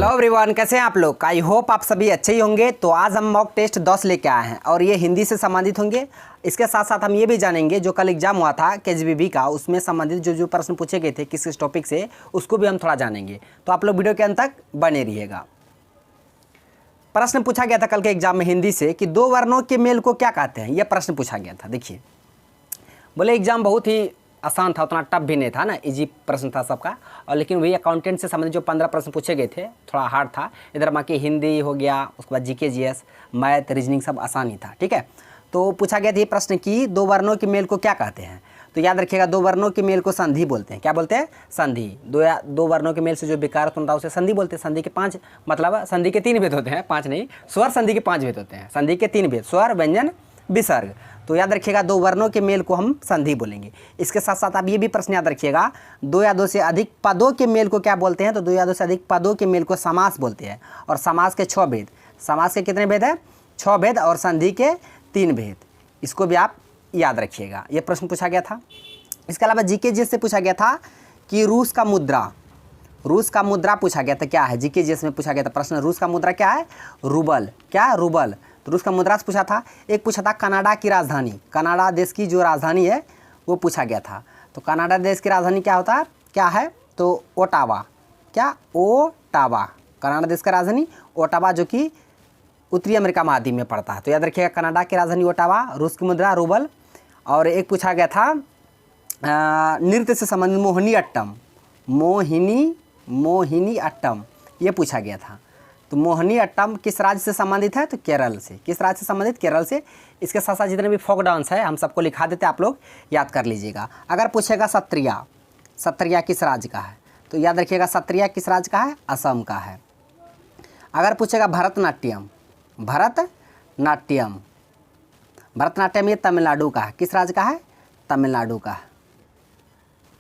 Hello everyone, कैसे हैं आप लोग। आई होप आप सभी अच्छे ही होंगे। तो आज हम मॉक टेस्ट 10 लेके आए हैं और ये हिंदी से संबंधित होंगे। इसके साथ साथ हम ये भी जानेंगे जो कल एग्जाम हुआ था केजीबीवी का, उसमें संबंधित जो प्रश्न पूछे गए थे किस किस टॉपिक से, उसको भी हम थोड़ा जानेंगे। तो आप लोग वीडियो के अंत तक बने रहिएगा। प्रश्न पूछा गया था कल के एग्जाम में हिंदी से कि दो वर्णों के मेल को क्या कहते हैं। यह प्रश्न पूछा गया था। देखिए, बोले एग्जाम बहुत ही आसान था, उतना टफ भी नहीं था ना, इजी प्रश्न था सबका। और लेकिन वही अकाउंटेंट से संबंधित जो 15 प्रश्न पूछे गए थे थोड़ा हार्ड था। इधर बाकी हिंदी हो गया, उसके बाद जीके जीएस, मैथ, रीजनिंग सब आसान ही था। ठीक है, तो पूछा गया था ये प्रश्न कि दो वर्णों के मेल को क्या कहते हैं। तो याद रखिएगा, दो वर्णों के मेल को संधि बोलते हैं। क्या बोलते हैं? संधि। दो वर्णों के मेल से जो विकार उत्पन्न होता है उसे संधि बोलते हैं। संधि के 5 मतलब संधि के 3 भेद होते हैं, 5 नहीं, स्वर संधि के 5 भेद होते हैं। संधि के 3 भेद, स्वर, व्यंजन, विसर्ग। तो याद रखिएगा, दो वर्णों के मेल को हम संधि बोलेंगे। इसके साथ साथ आप ये भी प्रश्न याद रखिएगा, दो या दो से अधिक पदों के मेल को क्या बोलते हैं। तो दो या दो से अधिक पदों के मेल को समास बोलते हैं। और समास के 6 भेद। समास के कितने भेद है? 6 भेद। और संधि के 3 भेद। इसको भी आप याद रखिएगा। ये प्रश्न पूछा गया था। इसके अलावा जीके से पूछा गया था कि रूस का मुद्रा पूछा गया था। क्या है? जीके में पूछा गया था प्रश्न, रूस का मुद्रा क्या है? रूबल। क्या? रूबल। तो रूस का मुद्रा से पूछा था। एक पूछा था कनाडा की राजधानी, कनाडा देश की जो राजधानी है वो पूछा गया था। तो कनाडा देश की राजधानी क्या होता है, क्या है? तो ओटावा। क्या? ओटावा। कनाडा देश का राजधानी ओटावा, जो कि उत्तरी अमेरिका महाद्वीप में पड़ता है। तो याद रखिएगा, कनाडा की राजधानी ओटावा, रूस की मुद्रा रूबल। और एक पूछा गया था नृत्य से संबंधित मोहिनी अट्टम, मोहिनी अट्टम, ये पूछा गया था। तो मोहिनी अट्टम किस राज्य से संबंधित है? तो केरल से। किस राज्य से संबंधित? केरल से। इसके साथ साथ जितने भी फोक डांस है हम सबको लिखा देते हैं, आप लोग याद कर लीजिएगा। अगर पूछेगा सत्रिया किस राज्य का है? तो याद रखिएगा, सत्रिया किस राज्य का है? असम का है। अगर पूछेगा भरतनाट्यम ये तमिलनाडु का है। किस राज्य का है? तमिलनाडु का है।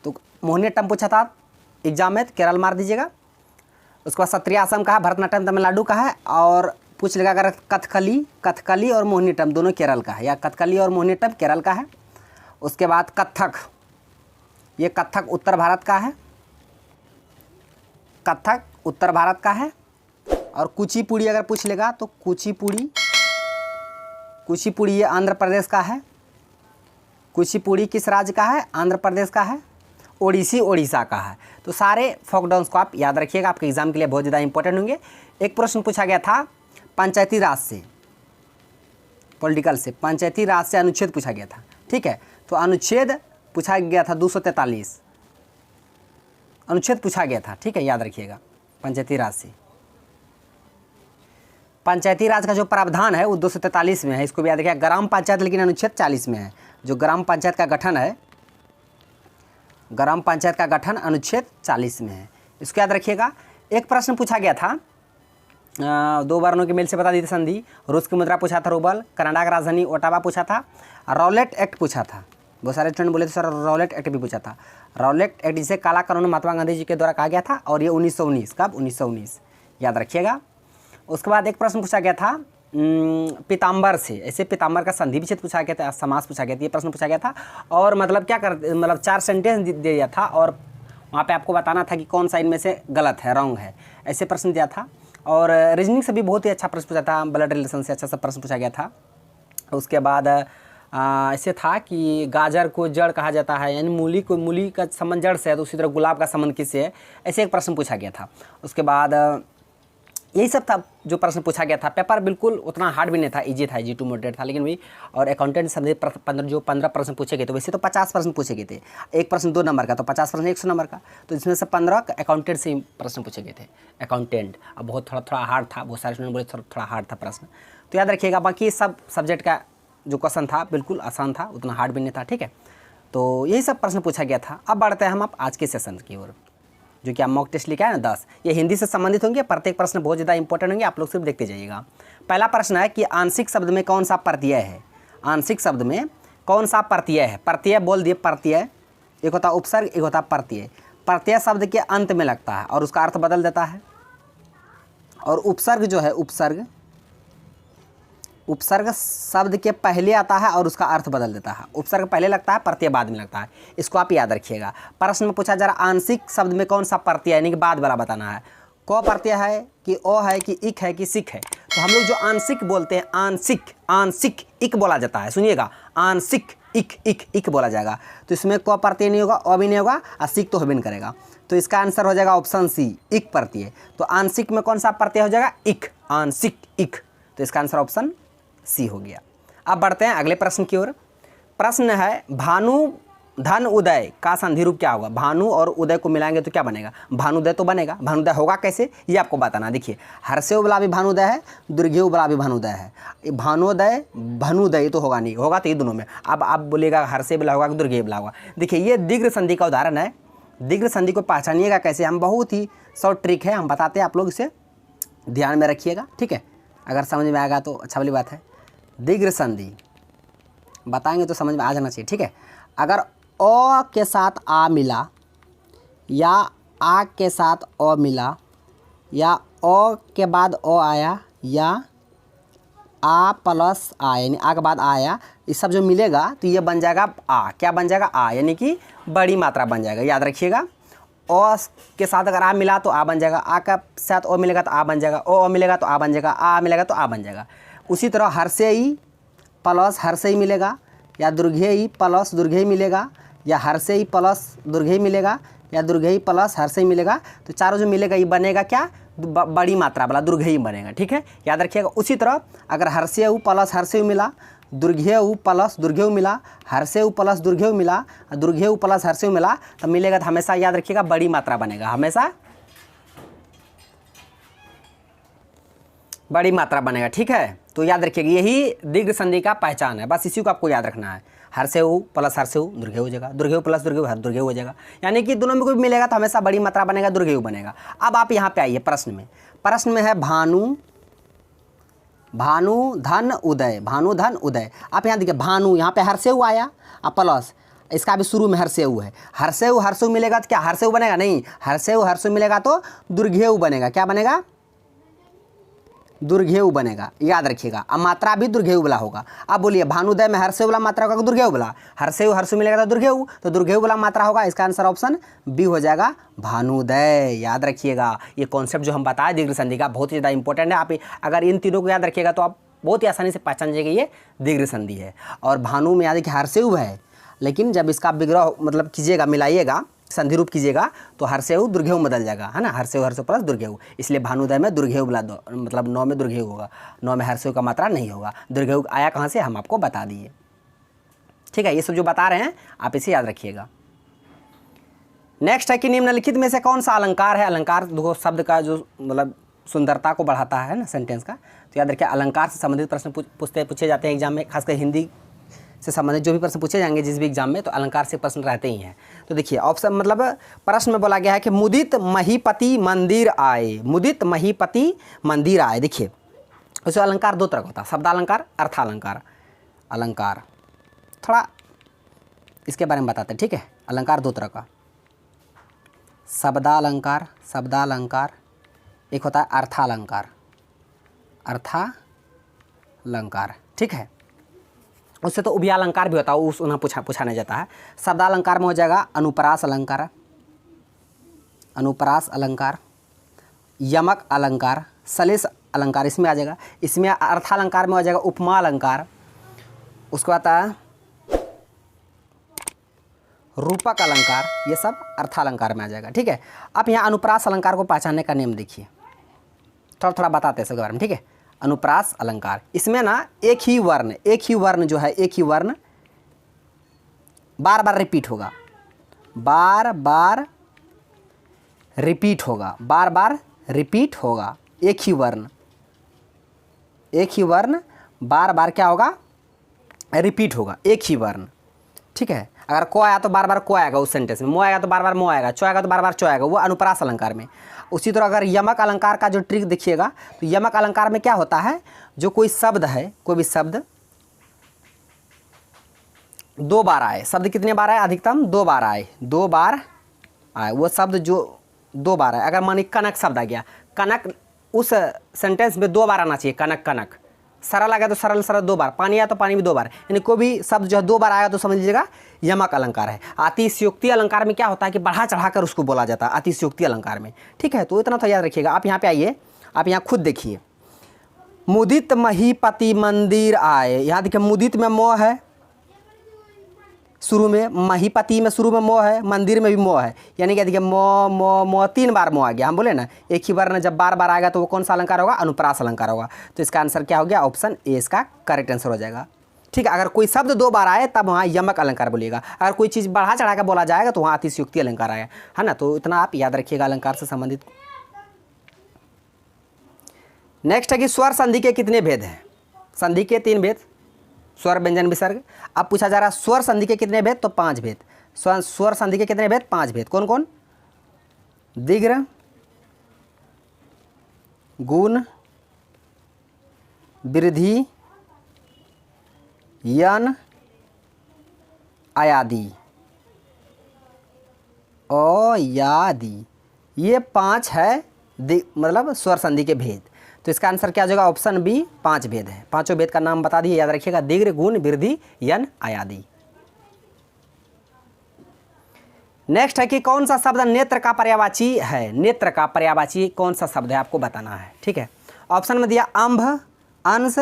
तो मोहिनी अट्टम पूछा था एग्जाम में, केरल मार दीजिएगा। उसके बाद सत्रिया असम का है, भरतनाट्यम तमिलनाडु का है। और पूछ लेगा अगर कथकली और मोहिनीअट्टम दोनों केरल का है, या कथकली और मोहिनीअट्टम केरल का है। उसके बाद कथक, ये कथक उत्तर भारत का है, कथक उत्तर भारत का है। और कुचिपुड़ी अगर पूछ लेगा तो कुचिपुड़ी ये आंध्र प्रदेश का है। कुचिपुड़ी किस राज्य का है? आंध्र प्रदेश का है। ओडिसी ओडिशा का है। तो सारे फोक डांस को आप याद रखिएगा, आपके एग्जाम के लिए बहुत ज़्यादा इंपॉर्टेंट होंगे। एक प्रश्न पूछा गया था पंचायती राज से, पॉलिटिकल से, पंचायती राज से अनुच्छेद पूछा गया था। ठीक है, तो अनुच्छेद पूछा गया था 243 अनुच्छेद पूछा गया था। ठीक है, याद रखिएगा, पंचायती राज से। पंचायती राज का जो प्रावधान है वो 243 में है, इसको भी याद रखिएगा। ग्राम पंचायत लेकिन अनुच्छेद 40 में है। जो ग्राम पंचायत का गठन है, ग्राम पंचायत का गठन अनुच्छेद 40 में है, इसको याद रखिएगा। एक प्रश्न पूछा गया था, दो वर्णों के मेल से बता दी थी संधि। रूस की मुद्रा पूछा था रूबल। कनाडा का राजधानी ओटावा पूछा था। रॉलेट एक्ट पूछा था। बहुत सारे स्टूडेंट बोले थे सर रॉलेट एक्ट भी पूछा था। रॉलेट एक्ट जिसे काला कानून महात्मा गांधी जी के द्वारा कहा गया था, और ये 1919, कब? 1919, याद रखिएगा। उसके बाद एक प्रश्न पूछा गया था पीताम्बर से, ऐसे पीताम्बर का संधि विच्छेद पूछा गया था, समास पूछा गया था, ये प्रश्न पूछा गया था। और मतलब 4 सेंटेंस दे दिया था और वहाँ पे आपको बताना था कि कौन सा इनमें से गलत है, रॉन्ग है, ऐसे प्रश्न दिया था। और रीजनिंग से भी बहुत ही अच्छा प्रश्न पूछा था, ब्लड रिलेशन से अच्छा सा प्रश्न पूछा गया था। उसके बाद ऐसे था कि गाजर को जड़ कहा जाता है, यानी मूली का संबंध जड़ से है, तो उसी तरह गुलाब का संबंध किससे है, ऐसे एक प्रश्न पूछा गया था। उसके बाद यही सब था जो प्रश्न पूछा गया था। पेपर बिल्कुल उतना हार्ड भी नहीं था, इजी था, इजी टू मॉडरेट था, लेकिन भी। और अकाउंटेंट संबंधित 15 प्रश्न पूछे गए, तो वैसे तो 50 प्रश्न पूछे गए थे। एक प्रश्न 2 नंबर का, तो 50 प्रश्न 100 नंबर का, तो इसमें से 15 अकाउंटेंट से ही प्रश्न पूछे गए थे। अकाउंटेंट अब बहुत थोड़ा हार्ड था, बहुत सारे स्टूडेंट बोले थोड़ा हार्ड था प्रश्न। तो याद रखिएगा, बाकी सब सब्जेक्ट का जो क्वेश्चन था बिल्कुल आसान था, उतना हार्ड भी नहीं था। ठीक है, तो यही सब प्रश्न पूछा गया था। अब बढ़ते हैं हम आज के सेशन की ओर, जो कि आप मॉक टेस्ट लिखा है ना 10, ये हिंदी से संबंधित होंगे। प्रत्येक प्रश्न बहुत ज़्यादा इंपॉर्टेंट होंगे, आप लोग सिर्फ देखते जाइएगा। पहला प्रश्न है कि आंशिक शब्द में कौन सा प्रत्यय है? आंशिक शब्द में कौन सा प्रत्यय है? प्रत्यय बोल दिए, प्रत्यय एक होता उपसर्ग, एक होता प्रत्यय। प्रत्यय शब्द के अंत में लगता है और उसका अर्थ बदल देता है। और उपसर्ग जो है, उपसर्ग शब्द के पहले आता है और उसका अर्थ बदल देता है। उपसर्ग पहले लगता है, प्रत्यय बाद में लगता है, इसको आप याद रखिएगा। प्रश्न में पूछा जा रहा आंशिक शब्द में कौन सा प्रत्यय, यानी कि बाद वाला बताना है। क प्रत्यय है कि ओ है कि इक है कि सिक है। तो हम लोग जो आंशिक बोलते हैं, आंशिक, आंशिक इक बोला जाता है, सुनिएगा, आंशिक इक इक इक बोला जाएगा। तो इसमें क प्रत्यय नहीं होगा, अ भी नहीं होगा और सिक तो हो भी नहीं करेगा। तो इसका आंसर हो जाएगा ऑप्शन सी, इक प्रत्यय। तो आंशिक में कौन सा प्रत्यय हो जाएगा, इक, आंशिक इक। तो इसका आंसर ऑप्शन सी हो गया। अब बढ़ते हैं अगले प्रश्न की ओर। प्रश्न है भानु धन उदय का संधि रूप क्या होगा। भानु और उदय को मिलाएंगे तो क्या बनेगा, भानुदय तो बनेगा। भानुदय होगा कैसे, ये आपको बताना। देखिए, हर्षेय वाला भी भानुदय है, दीर्घेय वाला भी भानुदय है। ये भानुदय भानुदय तो होगा नहीं, होगा तो ये दोनों में। अब आप बोलिएगा हर्षेय वाला होगा कि दीर्घेय वाला होगा। देखिए, ये दीर्घ संधि का उदाहरण है। दीर्घ संधि को पहचानिएगा कैसे, हम बहुत ही शॉर्ट ट्रिक है, हम बताते हैं, आप लोग इसे ध्यान में रखिएगा, ठीक है। अगर समझ में आएगा तो अच्छा वाली बात है। दीर्घ संधि बताएंगे तो समझ में आ जाना चाहिए, ठीक है। अगर अ के साथ आ मिला, या आ के साथ अ मिला, या अ के बाद अ आया, या आ प्लस आ, यानी आ के बाद आ आया, ये सब जो मिलेगा तो ये बन जाएगा आ। क्या बन जाएगा, आ, यानी कि बड़ी मात्रा बन जाएगा। याद रखिएगा, अ के साथ अगर आ मिला तो आ बन जाएगा, आ के साथ अ मिलेगा तो आ बन जाएगा, अ मिलेगा तो आ बन जाएगा, आ मिलेगा तो आ बन जाएगा। उसी तरह हर्षेय प्लस हर्षेय मिलेगा, या दीर्घेय प्लस दीर्घेय मिलेगा, या हर्षेय प्लस दीर्घेय मिलेगा, या दीर्घेय प्लस हर्षेय मिलेगा। तो चारों जो मिलेगा ये बनेगा क्या, बड़ी मात्रा वाला दीर्घेय बनेगा, ठीक है, याद रखिएगा। उसी तरह अगर हर्षेय प्लस हर्षेय मिला, दीर्घेय प्लस दीर्घेय मिला, हर्षेय प्लस दीर्घेय मिला, दीर्घेय प्लस हर्षेय मिला, तो मिलेगा तो हमेशा याद रखिएगा बड़ी मात्रा बनेगा, हमेशा बड़ी मात्रा बनेगा, ठीक है। तो याद रखिएगा, यही दीर्घ संधि का पहचान है, बस इसी को आपको याद रखना है। हर्षेय प्लस हर्षेय दीर्घेय हो जाएगा, दीर्घेय प्लस दीर्घेय दीर्घेय हो जाएगा, यानी कि दोनों में कोई मिलेगा तो हमेशा बड़ी मात्रा बनेगा, दीर्घेय बनेगा। अब आप यहाँ पे आइए प्रश्न में। प्रश्न में है भानु भानु धन उदय, भानु धन उदय। आप यहाँ देखिए, भानु यहाँ पे हर्षेय आया और प्लस इसका भी शुरू में हर्षेय है। हर्षेय हर्षेय मिलेगा तो क्या हर्षेय बनेगा, नहीं, हर्षेय हर्षेय मिलेगा तो दीर्घेय बनेगा। क्या बनेगा, दीर्घेय बनेगा, याद रखिएगा। अब मात्रा भी दीर्घेय वाला होगा। अब बोलिए, भानुदय में हर्षेय वाला मात्रा होगा दीर्घेय वाला, हर्षेय हर्षेय मिलेगा तो दीर्घेय, तो दीर्घेय वाला मात्रा होगा। इसका आंसर ऑप्शन बी हो जाएगा, भानुदय। याद रखिएगा, ये कॉन्सेप्ट जो हम बताए दीर्घ संधि का बहुत ही ज़्यादा इंपॉर्टेंट है। आप अगर इन तीनों को याद रखिएगा तो आप बहुत ही आसानी से पहचान जाएंगे ये दीर्घ संधि है। और भानु में याद है कि हर्षेय है, लेकिन जब इसका विग्रह मतलब कीजिएगा, मिलाइएगा, संधि रूप कीजिएगा तो हर्षेय दीर्घेय बदल जाएगा, है ना, हर्षेय हर्षेय प्लस दीर्घेय। इसलिए भानुदय में दीर्घेय वाला मतलब 9 में दीर्घेय होगा, 9 में हर्षेय का मात्रा नहीं होगा। दीर्घेय आया कहाँ से, हम आपको बता दिए, ठीक है। ये सब जो बता रहे हैं आप इसे याद रखिएगा। नेक्स्ट है कि निम्नलिखित में से कौन सा अलंकार है। अलंकार दो शब्द का जो मतलब सुंदरता को बढ़ाता है ना सेंटेंस का, तो याद रखिए अलंकार से संबंधित प्रश्न पूछे जाते हैं एग्जाम में, खासकर हिंदी से संबंधित जो भी प्रश्न पूछे जाएंगे जिस भी एग्जाम में, तो अलंकार से प्रश्न रहते ही हैं। तो देखिए ऑप्शन मतलब प्रश्न में बोला गया है कि मुदित महीपति मंदिर आए, मुदित महीपति मंदिर आए। देखिए उसे अलंकार दो तरह का होता है, शब्दालंकार, अर्थालंकार। अलंकार थोड़ा इसके बारे में बताते हैं, ठीक है। अलंकार दो तरह का, शब्दालंकार, शब्दालंकार, एक होता है अर्थालंकार, अर्थालंकार, ठीक है। उससे तो उभयालंकार भी होता है, उस उन्हें पूछा नहीं जाता है। शब्दालंकार में हो जाएगा अनुप्रास अलंकार, अनुप्रास अलंकार, यमक अलंकार, सलेश अलंकार इसमें आ जाएगा। इसमें अर्थालंकार में हो जाएगा उपमा अलंकार, उसको आता है रूपक अलंकार, ये सब अर्थालंकार में आ जाएगा, ठीक है। अब यहाँ अनुप्रास अलंकार को पहचानने का नियम देखिए, थोड़ा थोड़ा बताते हैं इसके बारे में, ठीक है। अनुप्रास अलंकार, इसमें ना एक ही वर्ण जो है, एक ही वर्ण बार बार रिपीट होगा, बार बार रिपीट होगा, बार बार रिपीट होगा। एक ही वर्ण बार बार क्या होगा, रिपीट होगा, एक ही वर्ण, ठीक है। अगर को आया तो बार बार को आएगा उस सेंटेंस में, मो आएगा तो बार बार मो आएगा, चो आएगा तो बार बार चो आएगा, वो अनुप्रास अलंकार में। उसी तरह अगर यमक अलंकार का जो ट्रिक देखिएगा, तो यमक अलंकार में क्या होता है, जो कोई शब्द है, कोई भी शब्द दो बार आए, शब्द कितने बार आए, अधिकतम दो बार आए, दो बार आए, वो शब्द जो दो बार आए। अगर मानिए कनक शब्द आ गया, कनक उस सेंटेंस में दो बार आना चाहिए, कनक कनक, सरल आ गया तो सरल सरल 2 बार, पानी आया तो पानी भी 2 बार, यानी कोई भी शब्द जो है 2 बार आएगा तो समझ लीजिएगा यमक अलंकार है। अतिशयोक्ति अलंकार में क्या होता है कि बढ़ा चढ़ाकर उसको बोला जाता है अतिशयोक्ति अलंकार में, ठीक है। तो इतना तो याद रखिएगा। आप यहाँ पे आइए, आप यहाँ खुद देखिए, मुदित महीपति मंदिर आए, यहाँ देखिए मुदित में मोह है शुरू में, महीपति में शुरू में मोह है, मंदिर में भी मोह है, यानी कि देखिए मोह मोह मोह 3 बार मोह आ गया। हम बोले ना एक ही वर्ण जब बार बार आएगा तो वो कौन सा अलंकार होगा, अनुप्रास अलंकार होगा। तो इसका आंसर क्या हो गया, ऑप्शन ए इसका करेक्ट आंसर हो जाएगा, ठीक है। अगर कोई शब्द 2 बार आए तब वहाँ यमक अलंकार बोलिएगा, अगर कोई चीज़ बढ़ा चढ़ा कर बोला जाएगा तो वहाँ अतिशयोक्ति अलंकार आएगा, है ना। तो इतना आप याद रखिएगा अलंकार से संबंधित। नेक्स्ट है कि स्वर संधि के कितने भेद हैं। संधि के 3 भेद, स्वर व्यंजन विसर्ग। अब पूछा जा रहा है स्वर संधि के कितने भेद, तो 5 भेद। स्वर संधि के कितने भेद, 5 भेद। कौन कौन, दीर्घ, गुण, वृद्धि, यन, आयादी, अयादी, ये 5 है मतलब स्वर संधि के भेद। तो इसका आंसर क्या हो जाएगा, ऑप्शन बी 5 भेद है। 5 भेद का नाम बता दिए, याद रखिएगा, दीर्घ, गुण, वृद्धि, यन, आयादी। नेक्स्ट है कि कौन सा शब्द नेत्र का पर्यायवाची है। नेत्र का पर्यायवाची कौन सा शब्द है आपको बताना है, ठीक है। ऑप्शन में दिया अंभ, अंश,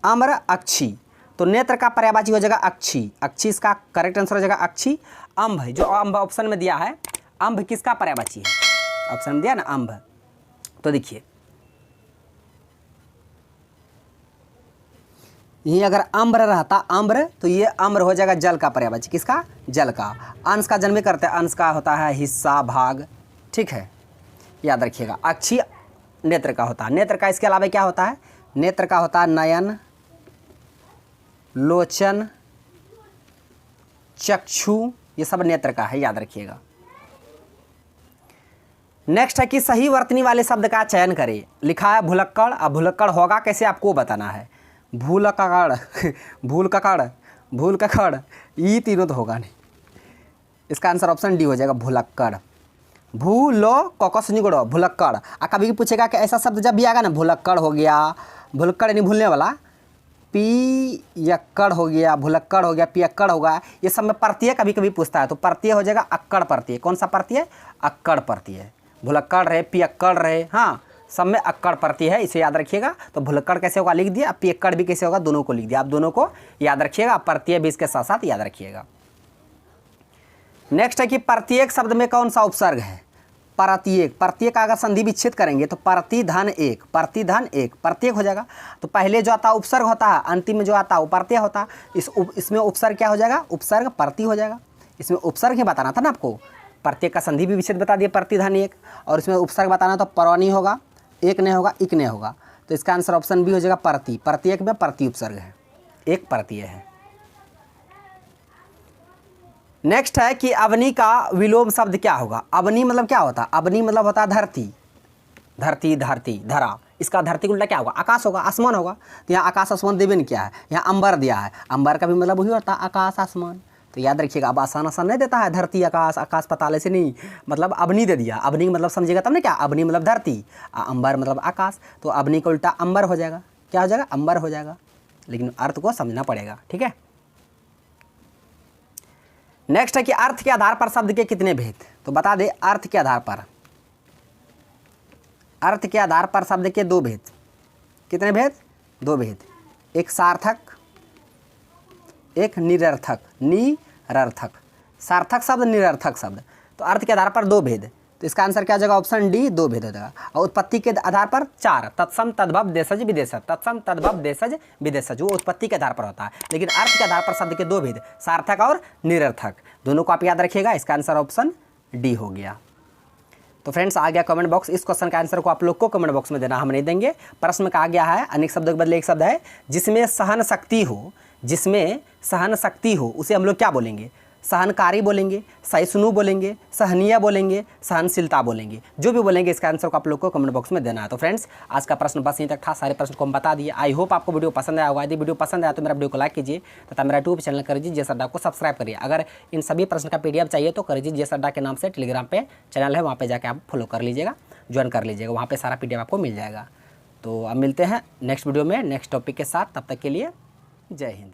अम्र, अक्षी। तो नेत्र का पर्यायवाची हो जाएगा अक्षी, अक्षी इसका करेक्ट आंसर हो जाएगा अक्षी। अंभ, जो अंभ ऑप्शन में दिया है, अंभ किसका पर्यायवाची है, ऑप्शन में दिया ना अंभ। तो देखिए यही अगर अम्र रहता, अम्र, तो ये अम्र हो जाएगा जल का पर्यायवाची, किसका, जल का। अंश का जन्म करते हैं, अंश का होता है हिस्सा, भाग, ठीक है, याद रखिएगा। अक्षी नेत्र का होता है। नेत्र का इसके अलावा क्या होता है, नेत्र का होता है नयन, लोचन, चक्षु, ये सब नेत्र का है, याद रखिएगा। नेक्स्ट है कि सही वर्तनी वाले शब्द का चयन करें। लिखा है भुलक्कड़, अब भुलक्कड़ होगा कैसे आपको बताना है। भूलककड़, भूल ककड़, भूल ककड़, ये तीनों तो होगा नहीं। इसका आंसर ऑप्शन डी हो जाएगा भुलक्कड़। भूलो ककस निगड़ो, भुलक्कड़। कभी भी पूछेगा कि ऐसा शब्द जब भी आएगा ना, भुलक्कड़ हो गया, भुलक्कड़ नहीं भूलने वाला, पियक्कड़ हो गया, भुलक्कड़ हो गया, पियक्कड़ होगा, ये सब में प्रत्यय कभी कभी पूछता है, तो प्रत्यय हो जाएगा अक्कड़ प्रत्यय। कौन सा प्रत्यय, अक्कड़ प्रत्यय। भुलक्कड़ रहे, पियक्कड़ रहे, हाँ, सब में अक्कड़ प्रत्यय है, इसे याद रखिएगा। तो भुलक्कड़ कैसे होगा लिख दिया, पियक्कड़ भी कैसे होगा, दोनों को लिख दिया। आप दोनों को याद रखिएगा, प्रत्यय भी इसके साथ साथ याद रखिएगा। नेक्स्ट है कि प्रत्येक शब्द में कौन सा उपसर्ग है। प्रत्येक, प्रत्येक का अगर संधि विच्छेद करेंगे तो प्रतिधन एक, प्रतिधन एक, प्रत्येक हो जाएगा। तो पहले जो आता है उपसर्ग होता है, अंतिम में जो आता है वो प्रत्यय होता है। इसमें उपसर्ग क्या हो जाएगा, उपसर्ग प्रति हो जाएगा। इसमें उपसर्ग ही बताना था ना आपको, प्रत्येक का संधि भी विच्छेद बता दिए, प्रतिधन एक, और इसमें उपसर्ग बताना तो परौनी होगा, एक नहीं होगा, इक नहीं होगा। तो इसका आंसर ऑप्शन बी हो जाएगा प्रति। प्रत्येक में प्रति उपसर्ग है, एक प्रत्यय है। नेक्स्ट है कि अवनी का विलोम शब्द क्या होगा। अवनी मतलब क्या होता है, अवनी मतलब होता है धरती, धरती, धरती, धरा। इसका धरती उल्टा क्या होगा, आकाश होगा, आसमान होगा। तो यहाँ आकाश आसमान देवे क्या है, यहाँ अंबर दिया है, अंबर का भी मतलब वही होता है आकाश आसमान। तो याद रखिएगा, अब आसान आसान नहीं देता है, धरती आकाश, आकाश पाताल ऐसे नहीं, मतलब अवनी दे दिया। अवनी मतलब समझिएगा तब ना, क्या अवनी मतलब धरती, अंबर मतलब आकाश, तो अवनी का उल्टा अंबर हो जाएगा। क्या हो जाएगा, अंबर हो जाएगा, लेकिन अर्थ को समझना पड़ेगा, ठीक है। नेक्स्ट है कि अर्थ के आधार पर शब्द के कितने भेद। तो बता दे, अर्थ के आधार पर, अर्थ के आधार पर शब्द के 2 भेद। कितने भेद, 2 भेद। एक सार्थक, एक निरर्थक। निरर्थक, सार्थक शब्द, निरर्थक शब्द। तो अर्थ के आधार पर 2 भेद। तो इसका आंसर क्या हो जाएगा, ऑप्शन डी 2 भेद हो जाएगा। और उत्पत्ति के आधार पर 4, तत्सम, तद्भव, देशज, विदेशज। तत्सम, तद्भव, देशज, विदेशज, वो उत्पत्ति के आधार पर होता है। लेकिन अर्थ के आधार पर शब्द के 2 भेद, सार्थक और निरर्थक, दोनों को आप याद रखिएगा। इसका आंसर ऑप्शन डी हो गया। तो फ्रेंड्स आ गया कमेंट बॉक्स। इस क्वेश्चन का आंसर को आप लोग को कमेंट बॉक्स में देना, हम नहीं देंगे। प्रश्न में कहा गया है अनेक शब्दों के बदले एक शब्द है जिसमें सहन शक्ति हो, जिसमें सहन शक्ति हो, उसे हम लोग क्या बोलेंगे, सहनकारी बोलेंगे, सहिष्णु बोलेंगे, सहनीय बोलेंगे, सहनशीलता बोलेंगे। जो भी बोलेंगे इसका आंसर को आप लोग को कमेंट बॉक्स में देना है। तो फ्रेंड्स आज का प्रश्न बस यहीं तक था, सारे प्रश्न को हम बता दिए। आई होप आपको वीडियो पसंद आया होगा। यदि वीडियो पसंद आया तो मेरा वीडियो को लाइक कीजिए तथा मेरा यूट्यूब चैनल करिए जेएस अड्डा को सब्सक्राइब करिए। अगर इन सभी प्रश्न का PDF चाहिए तो करिए जेएस अड्डा के नाम से टेलीग्राम पे चैनल है, वहाँ पे जाके आप फॉलो कर लीजिएगा, ज्वाइन कर लीजिएगा, वहाँ पे सारा PDF आपको मिल जाएगा। तो अब मिलते हैं नेक्स्ट वीडियो में नेक्स्ट टॉपिक के साथ, तब तक के लिए जय हिंद।